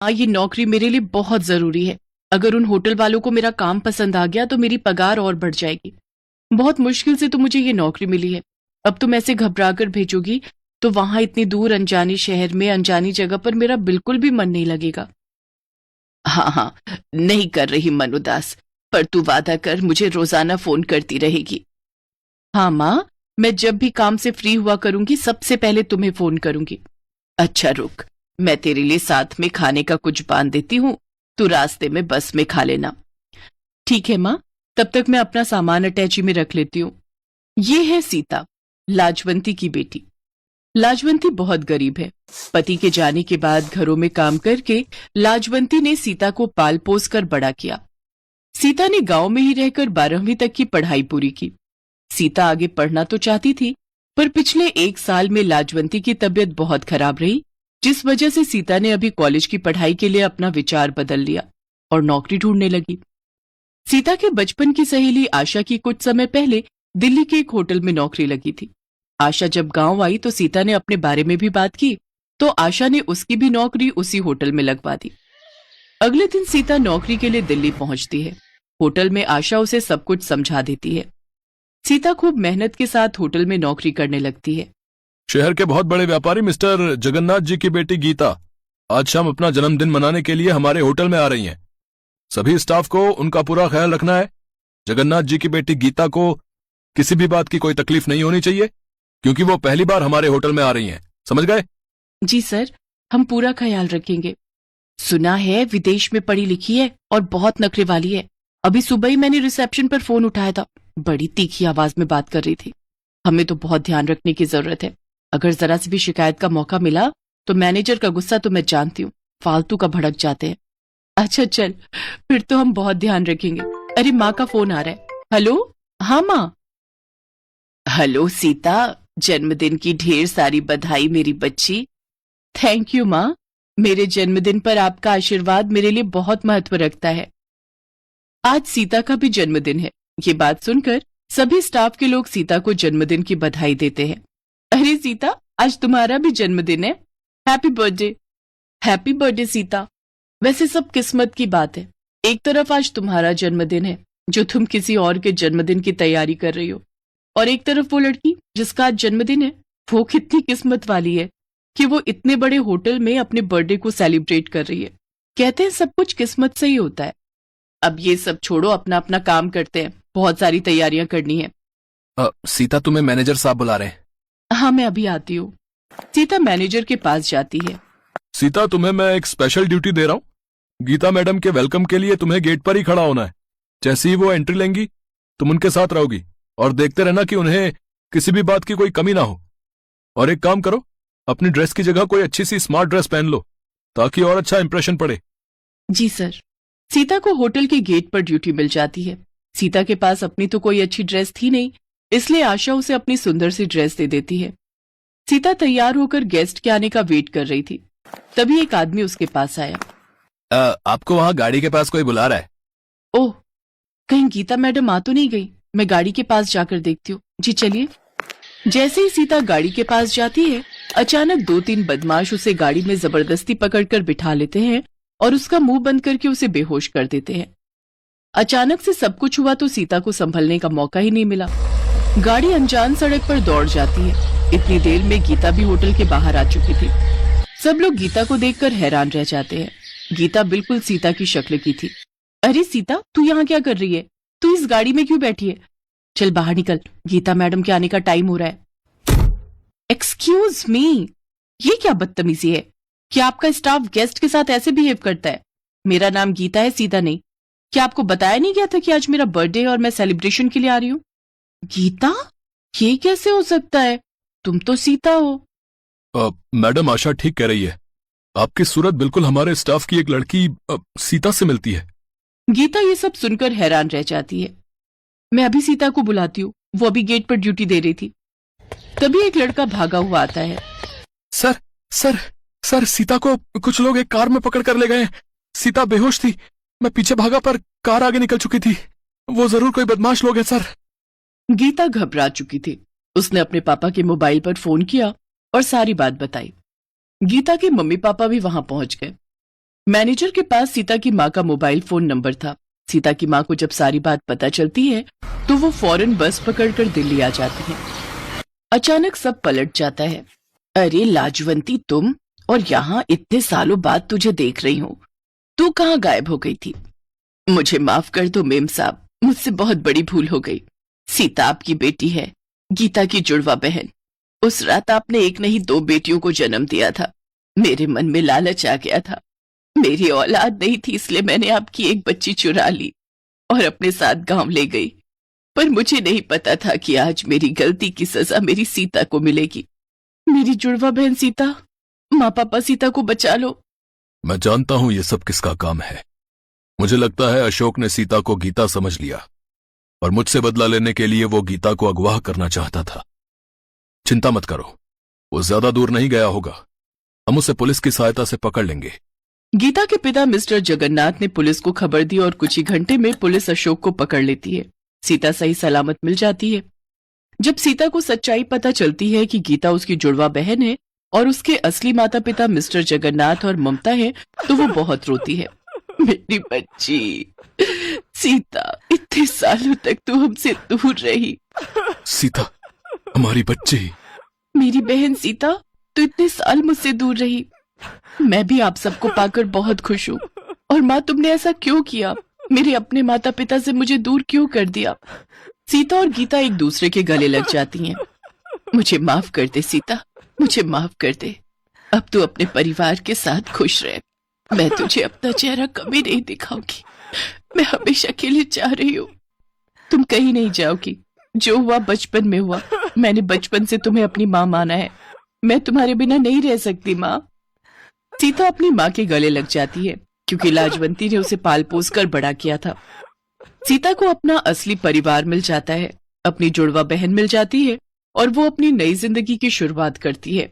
ये नौकरी मेरे लिए बहुत जरूरी है। अगर उन होटल वालों को मेरा काम पसंद आ गया तो मेरी पगार और बढ़ जाएगी। बहुत मुश्किल से तो मुझे ये नौकरी मिली है। अब तुम ऐसे घबरा कर भेजोगी तो वहां इतनी दूर अनजाने शहर में अनजानी जगह पर मेरा बिल्कुल भी मन नहीं लगेगा। हाँ हाँ, नहीं कर रही मन उदास, पर तू वादा कर मुझे रोजाना फोन करती रहेगी। हाँ माँ, मैं जब भी काम से फ्री हुआ करूंगी सबसे पहले तुम्हें फोन करूंगी। अच्छा रुक, मैं तेरे लिए साथ में खाने का कुछ बांध देती हूँ, तू रास्ते में बस में खा लेना। ठीक है माँ, तब तक मैं अपना सामान अटैची में रख लेती हूँ। ये है सीता, लाजवंती की बेटी। लाजवंती बहुत गरीब है। पति के जाने के बाद घरों में काम करके लाजवंती ने सीता को पाल पोस कर बड़ा किया। सीता ने गांव में ही रहकर 12वीं तक की पढ़ाई पूरी की। सीता आगे पढ़ना तो चाहती थी, पर पिछले 1 साल में लाजवंती की तबीयत बहुत खराब रही, जिस वजह से सीता ने अभी कॉलेज की पढ़ाई के लिए अपना विचार बदल लिया और नौकरी ढूंढने लगी। सीता के बचपन की सहेली आशा की कुछ समय पहले दिल्ली के एक होटल में नौकरी लगी थी। आशा जब गांव आई तो सीता ने अपने बारे में भी बात की, तो आशा ने उसकी भी नौकरी उसी होटल में लगवा दी। अगले दिन सीता नौकरी के लिए दिल्ली पहुंचती है। होटल में आशा उसे सब कुछ समझा देती है। सीता खूब मेहनत के साथ होटल में नौकरी करने लगती है। शहर के बहुत बड़े व्यापारी मिस्टर जगन्नाथ जी की बेटी गीता आज शाम अपना जन्मदिन मनाने के लिए हमारे होटल में आ रही हैं। सभी स्टाफ को उनका पूरा ख्याल रखना है। जगन्नाथ जी की बेटी गीता को किसी भी बात की कोई तकलीफ नहीं होनी चाहिए, क्योंकि वो पहली बार हमारे होटल में आ रही हैं। समझ गए? जी सर, हम पूरा ख्याल रखेंगे। सुना है विदेश में पढ़ी लिखी है और बहुत नखरे वाली है। अभी सुबह ही मैंने रिसेप्शन पर फोन उठाया था, बड़ी तीखी आवाज में बात कर रही थी। हमें तो बहुत ध्यान रखने की जरूरत है। अगर जरा सी भी शिकायत का मौका मिला तो मैनेजर का गुस्सा तो मैं जानती हूँ, फालतू का भड़क जाते हैं। अच्छा चल, फिर तो हम बहुत ध्यान रखेंगे। अरे माँ का फोन आ रहा है। हेलो, हाँ माँ। हेलो सीता, जन्मदिन की ढेर सारी बधाई मेरी बच्ची। थैंक यू माँ, मेरे जन्मदिन पर आपका आशीर्वाद मेरे लिए बहुत महत्व रखता है। आज सीता का भी जन्मदिन है। ये बात सुनकर सभी स्टाफ के लोग सीता को जन्मदिन की बधाई देते हैं। अरे सीता, आज तुम्हारा भी जन्मदिन है, happy birthday. Happy birthday Sita. वैसे सब किस्मत की बात है। एक तरफ आज तुम्हारा जन्मदिन है जो तुम किसी और के जन्मदिन की तैयारी कर रही हो, और एक तरफ वो लड़की जिसका आज जन्मदिन है, वो कितनी किस्मत वाली है कि वो इतने बड़े होटल में अपने बर्थडे को सेलिब्रेट कर रही है। कहते हैं सब कुछ किस्मत से ही होता है। अब ये सब छोड़ो, अपना अपना काम करते हैं, बहुत सारी तैयारियां करनी है। सीता, तुम्हें मैनेजर साहब बुला रहे हैं। हाँ, मैं अभी आती हूँ। सीता मैनेजर के पास जाती है। सीता, तुम्हें मैं एक स्पेशल ड्यूटी दे रहा हूँ। गीता मैडम के वेलकम के लिए तुम्हें गेट पर ही खड़ा होना है। जैसे ही वो एंट्री लेंगी तुम उनके साथ रहोगी और देखते रहना कि उन्हें किसी भी बात की कोई कमी ना हो। और एक काम करो, अपनी ड्रेस की जगह कोई अच्छी सी स्मार्ट ड्रेस पहन लो ताकि और अच्छा इंप्रेशन पड़े। जी सर। सीता को होटल के गेट पर ड्यूटी मिल जाती है। सीता के पास अपनी तो कोई अच्छी ड्रेस थी नहीं, इसलिए आशा उसे अपनी सुंदर सी ड्रेस दे देती है। सीता तैयार होकर गेस्ट के आने का वेट कर रही थी, तभी एक आदमी उसके पास आया। आपको वहाँ गाड़ी के पास कोई बुला रहा है। ओह, कहीं गीता मैडम आ तो नहीं गई? मैं गाड़ी के पास जाकर देखती हूँ। जी चलिए। जैसे ही सीता गाड़ी के पास जाती है, अचानक 2-3 बदमाश उसे गाड़ी में जबरदस्ती पकड़कर बिठा लेते हैं और उसका मुंह बंद करके उसे बेहोश कर देते हैं। अचानक से सब कुछ हुआ तो सीता को संभलने का मौका ही नहीं मिला। गाड़ी अनजान सड़क पर दौड़ जाती है। इतनी देर में गीता भी होटल के बाहर आ चुकी थी। सब लोग गीता को देखकर हैरान रह जाते हैं। गीता बिल्कुल सीता की शक्ल की थी। अरे सीता, तू यहाँ क्या कर रही है? तू इस गाड़ी में क्यों बैठी है? चल बाहर निकल, गीता मैडम के आने का टाइम हो रहा है। एक्सक्यूज मी, ये क्या बदतमीजी है? क्या आपका स्टाफ गेस्ट के साथ ऐसे बिहेव करता है? मेरा नाम गीता है, सीता नहीं। क्या आपको बताया नहीं गया था कि आज मेरा बर्थडे है और मैं सेलिब्रेशन के लिए आ रही हूँ? गीता, ये कैसे हो सकता है? तुम तो सीता हो। मैडम, आशा ठीक कह रही है। आपकी सूरत बिल्कुल हमारे स्टाफ की एक लड़की सीता से मिलती है। गीता ये सब सुनकर हैरान रह जाती है। मैं अभी सीता को बुलाती हूँ, वो अभी गेट पर ड्यूटी दे रही थी। तभी एक लड़का भागा हुआ आता है। सर सर सर, सीता को कुछ लोग एक कार में पकड़ कर ले गए। सीता बेहोश थी, मैं पीछे भागा पर कार आगे निकल चुकी थी। वो जरूर कोई बदमाश लोग हैं सर। गीता घबरा चुकी थी। उसने अपने पापा के मोबाइल पर फोन किया और सारी बात बताई। गीता के मम्मी पापा भी वहां पहुंच गए। मैनेजर के पास सीता की माँ का मोबाइल फोन नंबर था। सीता की माँ को जब सारी बात पता चलती है तो वो फौरन बस पकड़कर दिल्ली आ जाती है। अचानक सब पलट जाता है। अरे लाजवंती, तुम, और यहाँ इतने सालों बाद तुझे देख रही हूँ। तू कहाँ गायब हो गई थी? मुझे माफ कर दो मेम साहब, मुझसे बहुत बड़ी भूल हो गई। सीता आपकी बेटी है, गीता की जुड़वा बहन। उस रात आपने एक नहीं 2 बेटियों को जन्म दिया था। मेरे मन में लालच आ गया था। मेरी औलाद नहीं थी, इसलिए मैंने आपकी एक बच्ची चुरा ली और अपने साथ गांव ले गई। पर मुझे नहीं पता था कि आज मेरी गलती की सजा मेरी सीता को मिलेगी। मेरी जुड़वा बहन सीता, माँ पापा सीता को बचा लो। मैं जानता हूं ये सब किसका काम है। मुझे लगता है अशोक ने सीता को गीता समझ लिया और मुझसे बदला लेने के लिए वो गीता को अगवा करना चाहता था। चिंता मत करो, वो ज्यादा दूर नहीं गया होगा। हम उसे पुलिस की सहायता से पकड़ लेंगे। गीता के पिता मिस्टर जगन्नाथ ने पुलिस को खबर दी और कुछ ही घंटे में पुलिस अशोक को पकड़ लेती है। सीता सही सलामत मिल जाती है। जब सीता को सच्चाई पता चलती है कि गीता उसकी जुड़वा बहन है और उसके असली माता पिता मिस्टर जगन्नाथ और ममता है, तो वो बहुत रोती है। मेरी बच्ची सीता, इतने सालों तक तू हमसे दूर रही। सीता, हमारी बच्ची। मेरी बहन सीता, तू इतने साल मुझसे दूर रही। मैं भी आप सबको पाकर बहुत खुश हूँ। और माँ, तुमने ऐसा क्यों किया? मेरे अपने माता पिता से मुझे दूर क्यों कर दिया? सीता और गीता एक दूसरे के गले लग जाती हैं। मुझे माफ कर दे सीता, मुझे माफ कर दे। अब तू अपने परिवार के साथ खुश रह। मैं तुझे अपना चेहरा कभी नहीं दिखाऊंगी। मैं हमेशा के लिए चाह रही हूँ। तुम कहीं नहीं जाओगी। जो हुआ बचपन में हुआ। मैंने बचपन से तुम्हें अपनी माँ माना है। मैं तुम्हारे बिना नहीं रह सकती माँ। सीता अपनी माँ के गले लग जाती है क्योंकि लाजवंती ने उसे पाल पोस कर बड़ा किया था। सीता को अपना असली परिवार मिल जाता है, अपनी जुड़वा बहन मिल जाती है और वो अपनी नई जिंदगी की शुरुआत करती है।